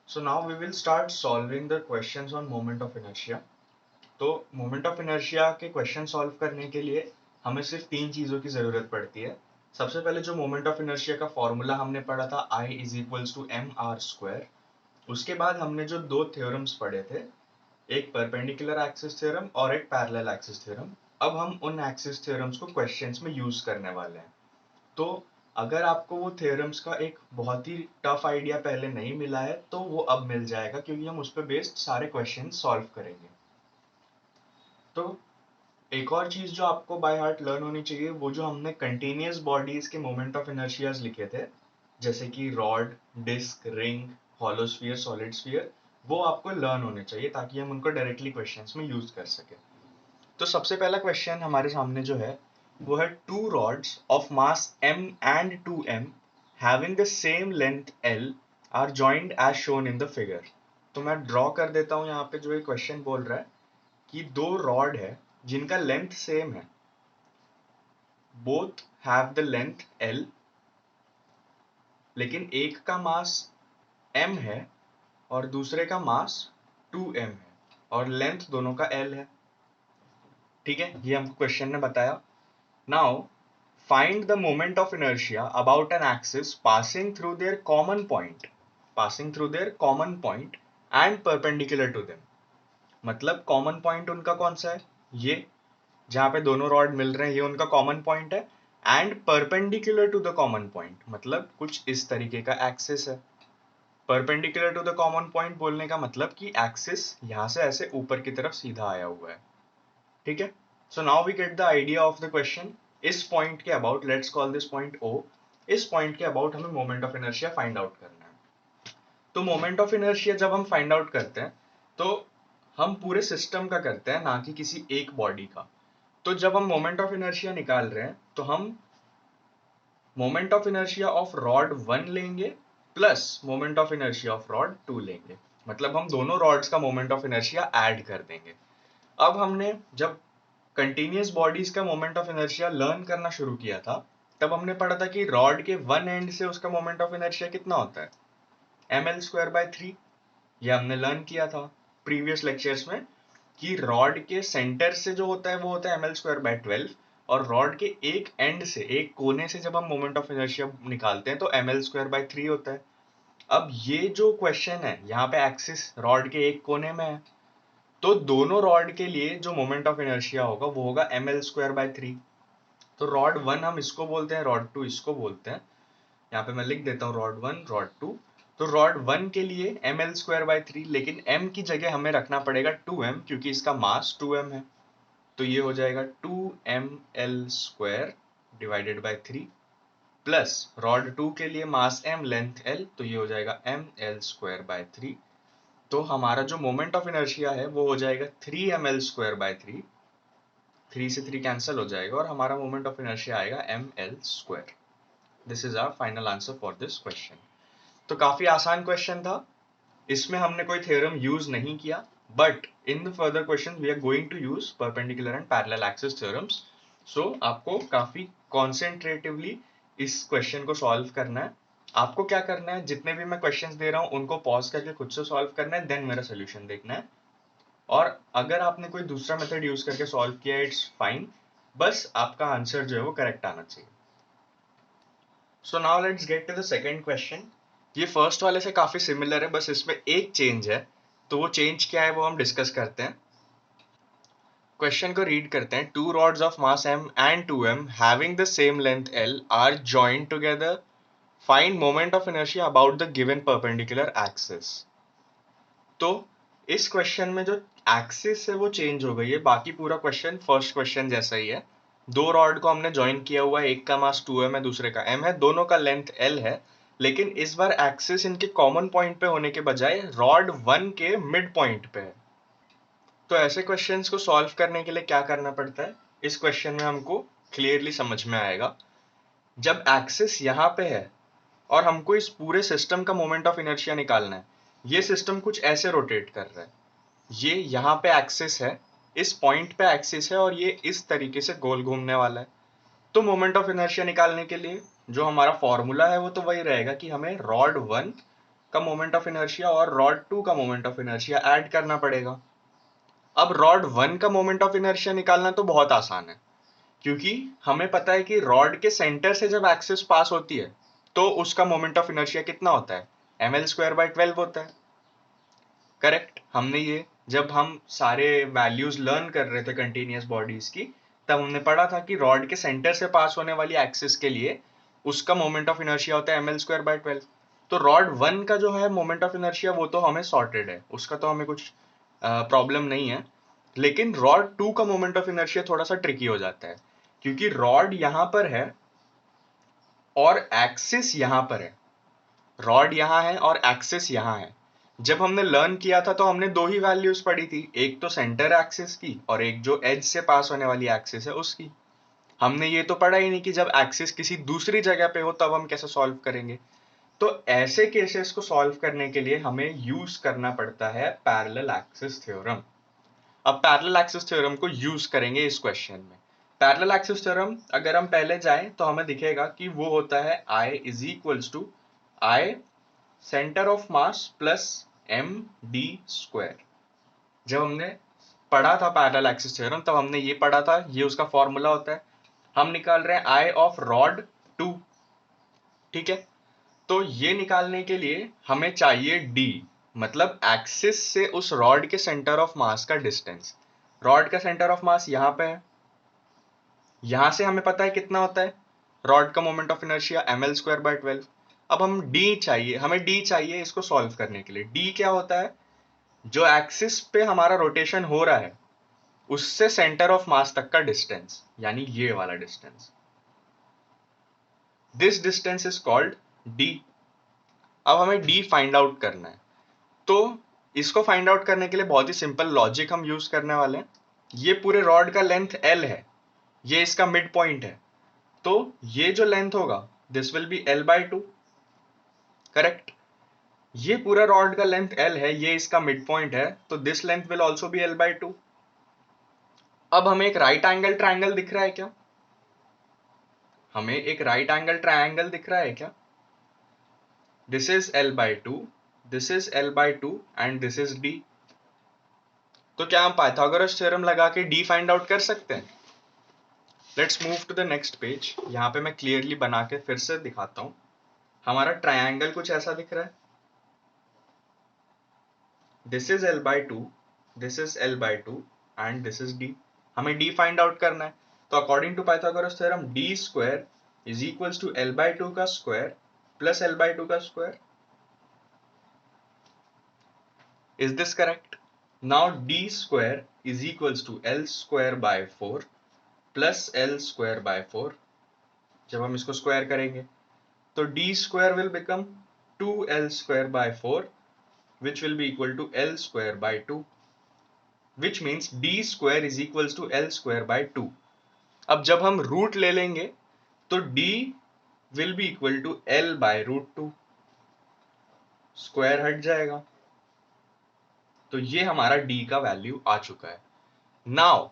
So now we will start solving the questions on moment of inertia. तो moment of inertia के question solve करने के लिए हमें सिर्फ तीन चीज़ों की ज़रूरत पड़ती है। सबसे पहले जो मोमेंट ऑफ इनर्शिया का फॉर्मूला हमने पढ़ा था I is equals to M R square. उसके बाद हमने जो दो थ्योरम्स पढ़े थे, एक परपेंडिकुलर एक्सिस थ्योरम और एक पैरेलल एक्सिस थ्योरम। अब हम उन एक्सिस थ्योरम्स को क्वेश्चंस में यूज करने वाले हैं। तो अगर आपको वो थ्योरम्स का एक बहुत ही टफ आइडिया पहले नहीं मिला है तो वो अब मिल जाएगा, क्योंकि हम उस पर बेस्ड सारे क्वेश्चन सॉल्व करेंगे। तो एक और चीज जो आपको बाय हार्ट लर्न होनी चाहिए, वो जो हमने कंटिन्यूअस बॉडीज के मोमेंट ऑफ इनर्शियाज लिखे थे, जैसे कि rod, disc, ring, hollow sphere, solid sphere, वो आपको लर्न होने चाहिए ताकि हम उनको डायरेक्टली क्वेश्चंस में यूज कर सके। तो सबसे पहला क्वेश्चन हमारे सामने जो है वो है two rods of mass m and 2m having the same length l are joined as shown in the figure. तो मैं ड्रॉ कर देता हूं। यहाँ पे जो ये क्वेश्चन बोल रहा है कि दो रॉड है जिनका लेंथ सेम है, both have the length l, लेकिन एक का मास m है और दूसरे का मास 2m है और लेंथ दोनों का l है। ठीक है, ये हमको क्वेश्चन ने बताया। Now find the moment of inertia about an axis passing through their common point, and perpendicular to them। मतलब कॉमन पॉइंट उनका कौन सा है? ये जहां पे दोनों रॉड मिल रहे हैं, ये उनका कॉमन पॉइंट है। And perpendicular to the common point मतलब कुछ इस तरीके का एक्सिस है। Perpendicular to the common point बोलने का मतलब कि एक्सिस यहां से ऐसे ऊपर की तरफ सीधा आया हुआ है। ठीक है, so now we get the idea of the question. इस पॉइंट के about, let's call this point O, इस पॉइंट के अबाउट हमें moment of inertia find out करना है। तो मोमेंट ऑफ इनर्शिया जब हम फाइंड आउट करते हैं तो हम पूरे सिस्टम का करते हैं, ना कि किसी एक बॉडी का। तो जब हम मोमेंट ऑफ इनर्शिया निकाल रहे हैं तो हम moment of inertia of rod 1 लेंगे plus moment of inertia of rod 2 लेंगे। मतलब हम दोनों रॉड्स का मोमेंट ऑफ इनर्शिया ऐड कर देंगे। अब हमने जब कंटिन्यूअस बॉडीज का मोमेंट ऑफ इनर्शिया लर्न करना शुरू किया था, तब हमने पढ़ा था कि रॉड के वन एंड से उसका मोमेंट ऑफ इनर्शिया कितना होता है? ml² by 3। ये हमने लर्न किया था प्रीवियस लेक्चर्स में कि रॉड के सेंटर से जो होता है वो होता है ml² by 12, और रॉड के एक एंड से, एक कोने से जब हम मोमेंट ऑफ इनर्शिया निकालते हैं तो ml² by 3 होता है। अब ये जो क्वेश्चन है, यहाँ पे एक्सिस रॉड के एक कोने में है, तो दोनों रॉड के लिए जो मोमेंट ऑफ इनर्शिया होगा वो होगा ml²by 3। तो रॉड 1 हम इसको बोलते हैं, रॉड 2 इसको बोलते हैं। यहाँ पे मैं लिख देता हूँ रॉड 1, रॉड 2। तो रॉड 1 के लिए ml²by 3, लेकिन m की जगह हमें रखना पड़ेगा 2m, क्योंकि इसका मास 2m है। तो ये हो जाएगा 2ml²/3 प्लस रॉड 2 के लिए मास m, लेंथ l, तो ये हो जाएगा ml²/3। तो हमारा जो मोमेंट ऑफ इनर्शिया है वो हो जाएगा 3ml²/3। 3 से 3 कैंसिल हो जाएगा और हमारा मोमेंट ऑफ इनर्शिया आएगा ml²। This is our final answer for this question. तो काफी आसान क्वेश्चन था, इसमें हमने कोई थ्योरम यूज नहीं किया, but in the further question we are going to use perpendicular and parallel axis theorems. So आपको काफी कॉन्सेंट्रेटिवली इस क्वेश्चन को सॉल्व करना है। आपको क्या करना है, जितने भी मैं क्वेश्चंस दे रहा हूँ उनको पॉज करके खुद से सॉल्व करना है, देन मेरा सोल्यूशन देखना है। और अगर आपने कोई दूसरा मेथड यूज करके सॉल्व किया, इट्स फाइन, बस आपका आंसर जो है वो करेक्ट आना चाहिए। So now let's get to the second question. ये फर्स्ट वाले से काफी सिमिलर है, बस इसमें एक चेंज है। तो वो चेंज क्या है वो हम डिस्कस करते हैं। क्वेश्चन को रीड करते हैं। Two rods of mass m and 2m having the same length l are joined together, find moment of inertia about the given perpendicular axis. तो इस क्वेश्चन में जो एक्सिस है वो चेंज हो गई है, बाकी पूरा क्वेश्चन फर्स्ट क्वेश्चन जैसा ही है। दो रॉड को हमने ज्वाइन किया हुआ है, एक का मास 2m है, दूसरे का m है, दोनों का लेंथ l है, लेकिन इस बार एक्सिस इनके कॉमन पॉइंट पे होने के बजाय रॉड 1 के मिड पॉइंट पे है। तो ऐसे क्वेश्चंस को सॉल्व करने के लिए क्या करना पड़ता है, इस क्वेश्चन में हमको क्लियरली समझ में आएगा। जब एक्सिस यहाँ पे है और हमको इस पूरे सिस्टम का मोमेंट ऑफ इनर्शिया निकालना है, ये सिस्टम कुछ ऐसे रोटेट कर रहा है, ये यहाँ पे एक्सिस है, इस पॉइंट पे एक्सिस है और ये इस तरीके से गोल घूमने वाला है। तो मोमेंट ऑफ इनर्शिया निकालने के लिए जो हमारा फॉर्मूला है वो तो वही रहेगा कि हमें रॉड 1 का मोमेंट ऑफ इनर्शिया और रॉड 2 का मोमेंट ऑफ इनर्शिया ऐड करना पड़ेगा। अब रॉड 1 का मोमेंट ऑफ इनर्शिया निकालना तो बहुत आसान है, क्योंकि हमें पता है कि रॉड के सेंटर से जब एक्सिस पास होती है तो उसका मोमेंट ऑफ इनर्शिया कितना होता है, ml²/12 होता है। करेक्ट, हमने ये जब हम सारे वैल्यूज लर्न कर रहे थे कंटिन्यूअस बॉडीज की, तब हमने पढ़ा था कि रॉड के सेंटर से पास होने वाली एक्सिस के लिए उसका मोमेंट ऑफ इनर्शिया होता है ml²/12। तो रॉड 1 का जो है मोमेंट ऑफ इनर्शिया वो तो हमें सॉर्टेड है, उसका तो हमें कुछ प्रॉब्लम नहीं है। लेकिन रॉड 2 का मोमेंट ऑफ इनर्शिया थोड़ा सा ट्रिकी हो जाता है, क्योंकि रॉड यहां पर है और एक्सिस यहां पर है। रॉड यहां है और एक्सिस यहां है। जब हमने लर्न किया था तो हमने दो ही वैल्यूज पढ़ी थी, एक तो सेंटर एक्सिस की और एक जो एज से पास होने वाली एक्सिस है उसकी। हमने ये तो पढ़ा ही नहीं कि जब एक्सिस किसी दूसरी जगह पे हो तब हम कैसे सॉल्व करेंगे। तो ऐसे केसेस को सॉल्व करने के लिए हमें यूज करना पड़ता है पैरेलल एक्सिस थ्योरम। अब पैरेलल एक्सिस थ्योरम को यूज करेंगे इस क्वेश्चन में। पैरेलल एक्सिस थ्योरम अगर हम पहले जाएं तो हमें दिखेगा कि वो होता है I is equals to I centre of mass plus md²। जब हमने पढ़ा था पैरेलल एक्सिस थ्योरम तब हमने ये पढ़ा था, ये उसका फॉर्मूला होता है। हम निकाल रहे हैं I ऑफ रॉड 2, ठीक है। तो ये निकालने के लिए हमें चाहिए d, मतलब एक्सिस से उस रॉड के सेंटर ऑफ मास का डिस्टेंस। रॉड का सेंटर ऑफ मास यहाँ पे है, यहां से हमें पता है कितना होता है रॉड का मोमेंट ऑफ इनर्शिया ml²/12। अब हम हमें d चाहिए इसको सॉल्व करने के लिए। d क्या होता है, जो एक्सिस पे हमारा रोटेशन हो रहा है उससे सेंटर ऑफ मास तक का डिस्टेंस, यानी ये वाला distance. This distance is called d। अब हमें d फाइंड आउट करना है, तो इसको फाइंड आउट करने के लिए बहुत ही सिंपल लॉजिक हम यूज करने वाले हैं। ये पूरे रॉड का लेंथ l है, ये इसका मिड पॉइंट है, तो ये जो लेंथ होगा this will be l/2। Correct, ये पूरा रॉड का लेंथ l है, ये इसका मिड पॉइंट है, तो this length will also be l/2। अब हमें एक राइट एंगल ट्रायंगल दिख रहा है क्या, हमें एक राइट एंगल ट्रायंगल दिख रहा है क्या। This is l/2, this is l/2 and this is d। तो क्या हम पाइथागोरस थ्योरम लगा के d फाइंड आउट कर सकते हैं। Let's move to the next page. यहाँ पे मैं क्लियरली बना के फिर से दिखाता हूँ। हमारा ट्रायंगल कुछ ऐसा दिख रहा है, this is l/2, this is l/2 and this is d। हमें d फाइंड आउट करना है, तो according to Pythagoras theorem d² is equals to l/2 का स्क्वायर प्लस l/2 का square. Is this correct. Now d² is equals to l²/4 plus l²/4। जब हम इसको square करेंगे तो d² will become 2l²/4 which will be equal to l²/2, which means d² is equals to l²/2। अब जब हम root ले लेंगे तो d will be equal to l/√2, square हट जाएगा, तो ये हमारा d का वैल्यू आ चुका है। नाउ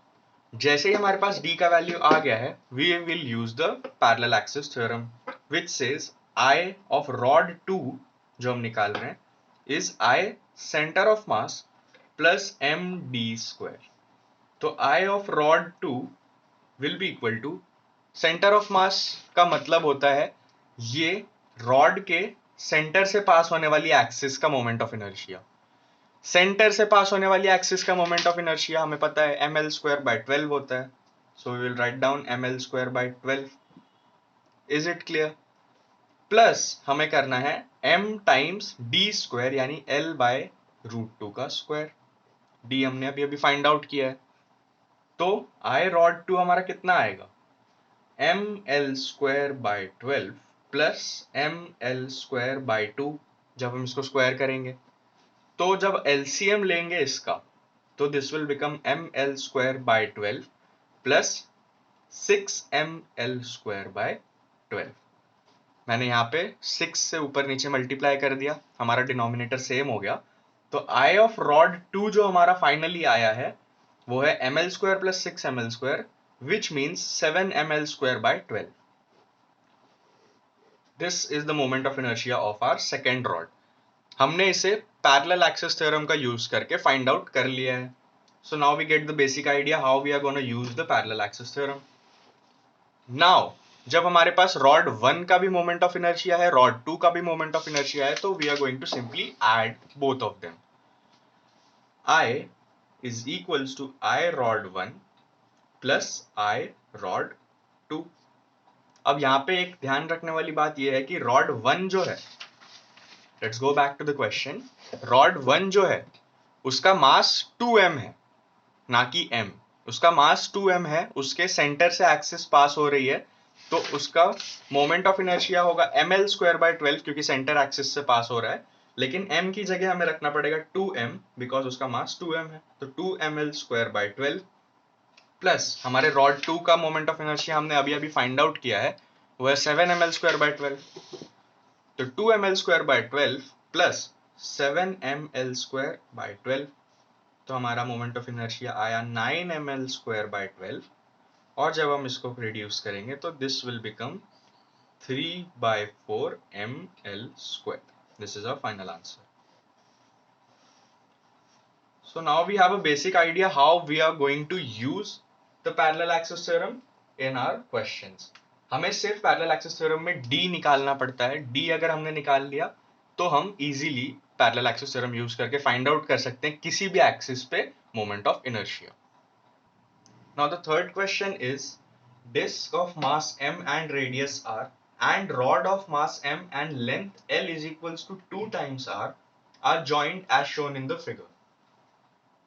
जैसे ही हमारे पास d का वैल्यू आ गया है, we will use the parallel axis theorem which says I of rod 2 जो हम निकाल रहे हैं is I center of mass plus md²। तो I of rod 2 will be equal to, centre of मास का मतलब होता है ये रॉड के सेंटर से पास होने वाली एक्सिस का मोमेंट ऑफ इनर्शिया। सेंटर से पास होने वाली एक्सिस का मोमेंट ऑफ इनर्शिया हमें पता है ml²/12 होता है, so we will write down ml²/12। Is it clear. Plus हमें करना है m टाइम्स d² यानी l/√2 का स्क्वायर। d हमने अभी अभी फाइंड आउट किया है, तो I rod 2 हमारा कितना आएगा, ml²/12 प्लस ml²/2। जब हम इसको स्क्वायर करेंगे तो जब LCM लेंगे इसका तो this will become ml²/12 plus 6ml²/12। मैंने यहाँ पे 6 से ऊपर नीचे मल्टीप्लाई कर दिया, हमारा डिनोमिनेटर सेम हो गया। तो I ऑफ रॉड 2 जो हमारा फाइनली आया है वो है ml² plus 6ml², which means 7ml²/12। This is the moment of inertia of our second rod। हमने इसे पैरेलल एक्सिस थ्योरम का यूज करके फाइंड आउट कर लिया है. So now we get the basic idea how we are gonna use the parallel axis theorem. Now जब हमारे पास रॉड 1 का भी मोमेंट ऑफ इनर्शिया है, रॉड 2 का भी मोमेंट ऑफ इनर्शिया है, तो we are going to simply add both of them. I is equals to I rod 1 plus I rod 2. अब यहाँ पे एक ध्यान रखने वाली बात यह है कि रॉड 1 जो है, let's go back to the question. Rod 1 जो है उसका मास 2m है, ना कि m. उसका मास 2m है, उसके सेंटर से एक्सिस पास हो रही है, तो उसका मोमेंट ऑफ इनर्शिया होगा ml स्क्वायर बाय 12 क्योंकि सेंटर एक्सिस से पास हो रहा है. लेकिन m की जगह हमें रखना पड़ेगा 2m बिकॉज उसका मास 2m है. तो 2ml स्क्वायर बाय 12 प्लस हमारे रॉड 2 का मोमेंट ऑफ इनर्शिया हमने अभी अभी फाइंड आउट किया है, वो है 7ml स्क्वायर बाय 12. तो 2ml square by 12 plus 7ml square by 12, तो हमारा मोमेंट ऑफ इनर्शिया आया 9ml स्क्वायर बाय 12. और जब हम इसको रिड्यूस करेंगे तो this will become 3/4 ml square. This is our final answer. So now we have a basic idea how we are going to use the parallel axis theorem in our questions. हमें सिर्फ parallel axis theorem में d निकालना पड़ता है. d अगर हमने निकाल लिया तो हम easily parallel axis theorem use करके find out कर सकते हैं किसी भी axis पे moment of inertia. Now the third question is, disk of mass m and radius r and rod of mass m and length l is equals to 2 times r are joined as shown in the figure.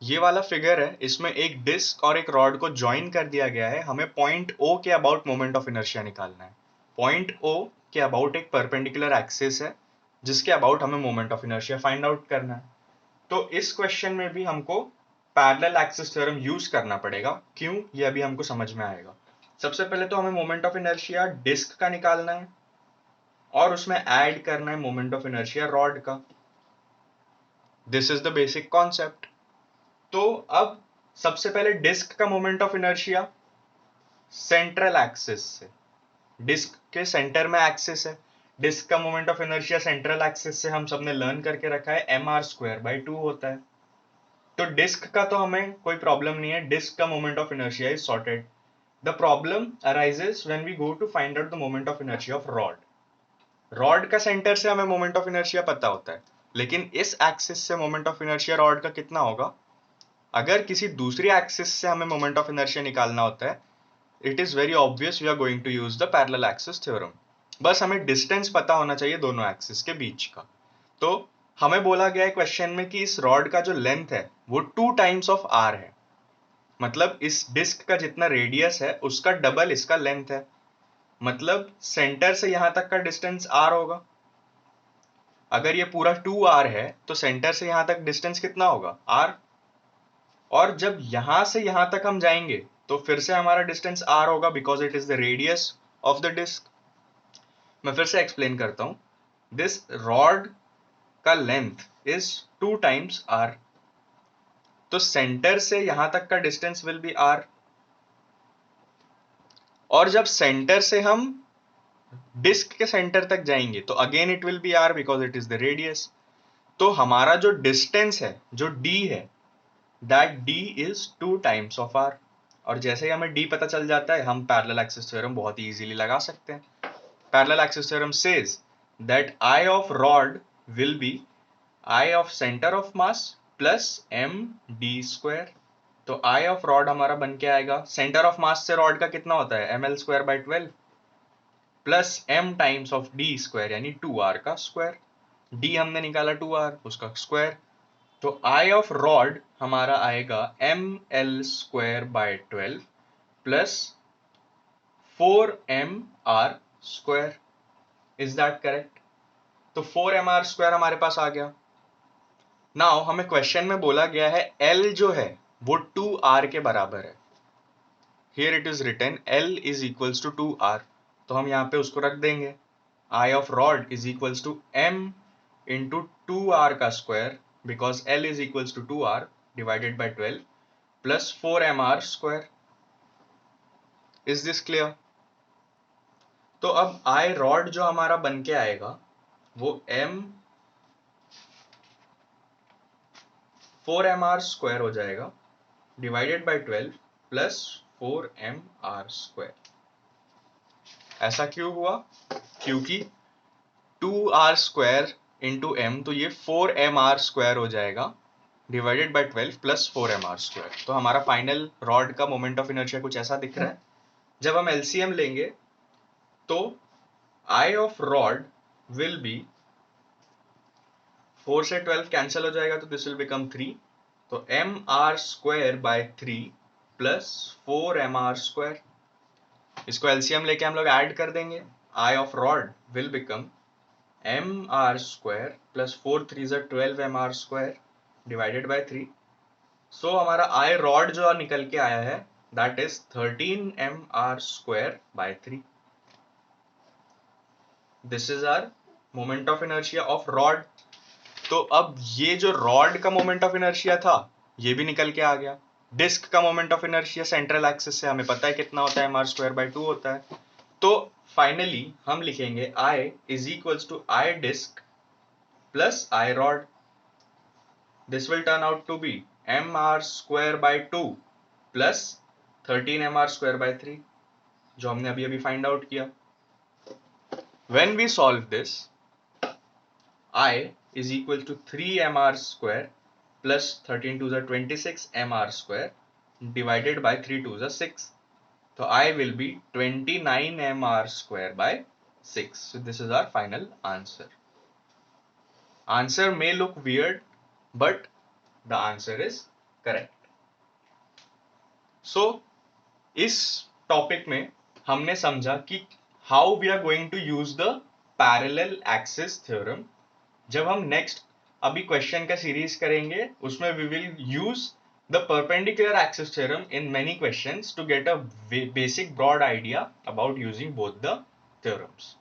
ये वाला figure है, इसमें एक disc और एक rod को join कर दिया गया है. हमें पॉइंट O के अबाउट मोमेंट ऑफ इनर्शिया निकालना है. पॉइंट O के अबाउट एक परपेंडिकुलर एक्सिस है जिसके अबाउट हमें moment of inertia find out करना है. तो इस क्वेश्चन में भी हमको पैरेलल एक्सिस थ्योरम यूज करना पड़ेगा. क्यों, ये अभी हमको समझ में आएगा. सबसे पहले तो हमें मोमेंट ऑफ इनर्शिया डिस्क का निकालना है और उसमें ऐड करना है मोमेंट ऑफ इनर्शिया रॉड का. This is the basic concept. तो अब सबसे पहले डिस्क का moment of inertia central axis से, डिस्क के सेंटर में एक्सिस है, डिस्क का moment of inertia central axis से हम सबने लर्न करके रखा है mr स्क्वायर बाय 2 होता है. तो डिस्क का तो हमें कोई प्रॉब्लम नहीं है, डिस्क का moment of inertia is sorted. The problem arises when we go to find out the moment of inertia of rod. Rod का सेंटर से हमें मोमेंट ऑफ इनर्शिया पता होता है, लेकिन इस एक्सिस से मोमेंट ऑफ इनर्शिया रॉड का कितना होगा. अगर किसी दूसरी एक्सिस से हमें मोमेंट ऑफ इनर्शिया निकालना होता है, it is very obvious we are going to use the parallel axis theorem. बस हमें डिस्टेंस पता होना चाहिए दोनों एक्सिस के बीच का. तो हमें बोला गया है क्वेश्चन में कि इस रॉड का जो लेंथ है वो 2 टाइम्स ऑफ r है. मतलब इस डिस्क का जितना रेडियस है उसका डबल इसका लेंथ है. मतलब सेंटर से यहां तक का डिस्टेंस r होगा. अगर ये पूरा 2r है तो सेंटर से यहां तक डिस्टेंस कितना होगा, r. और जब यहां से यहां तक हम जाएंगे तो फिर से हमारा डिस्टेंस r होगा because it is the radius of the disc. मैं फिर से एक्सप्लेन करता हूं. दिस रॉड का लेंथ इज 2 टाइम्स r. तो सेंटर से यहां तक का डिस्टेंस विल बी r. और जब सेंटर से हम डिस्क के सेंटर तक जाएंगे तो again it will be r because it is the radius. तो हमारा जो डिस्टेंस है, जो d है, that d is 2 times of r. और जैसे ही हमें d पता चल जाता है हम पैरेलल एक्सिस थ्योरम बहुत ही इजीली लगा सकते हैं. Parallel axis theorem says that I of rod will be I of center of mass plus m d square. तो I of rod हमारा बन के आएगा, सेंटर ऑफ मास से रॉड का कितना होता है ml square by 12 plus m times of d square यानी 2r का स्क्वायर. d हमने निकाला 2r, उसका स्क्वायर. तो I ऑफ रॉड हमारा आएगा ml square by 12 plus 4mr square. Is that correct. तो 4mr स्क्वायर हमारे पास आ गया. नाउ हमें क्वेश्चन में बोला गया है L जो है वो 2r के बराबर है. Here it is written L is equals to 2r. तो हम यहाँ पे उसको रख देंगे. I of rod is equals to m into 2r का square because L is equals to 2r divided by 12 plus 4mr square. Is this clear? तो अब I rod जो हमारा बन के आएगा वो m 4mr² हो जाएगा डिवाइडेड बाय 12 प्लस 4mr²। ऐसा क्यों हुआ? क्योंकि 2r² इंटू m, तो ये 4mr² हो जाएगा डिवाइडेड बाय 12 प्लस 4mr²। तो हमारा फाइनल रॉड का मोमेंट ऑफ इनर्शिया कुछ ऐसा दिख रहा है। जब हम एलसीएम लेंगे तो आई ऑफ रॉड विल बी 4 से 12 कैंसिल हो जाएगा तो दिस विल बिकम 3, तो mr² बाय 3 प्लस 4mr²। इसको एलसीएम लेके हम लोग ऐड कर देंगे। I of rod will become mr² plus 4 3 12mr² divided by 3। So हमारा आई रॉड जो निकल के आया है that is 13mr² by 3। This is our moment of inertia of rod. तो अब ये जो रॉड का मोमेंट ऑफ इनर्शिया था ये भी निकल के आ गया। डिस्क का moment of inertia central axis से हमें पता है कितना होता है, mr² बाय 2 होता है। तो फाइनली हम लिखेंगे I is equals to I disc plus I rod. This will turn out to be mr² by 2 plus 13mr² by 3, जो हमने अभी अभी फाइंड आउट किया। When we solve this, I is equal to 3mr² plus 13 2s are 26 mr² divided by 3 2s are 6. So I will be 29 mr² by 6. So this is our final answer. Answer may look weird, but the answer is correct. So इस topic में हमने समझा कि how we are going to use the parallel axis theorem. जब हम next अभी question का series करेंगे उसमें we will use the perpendicular axis theorem in many questions to get a basic broad idea about using both the theorems.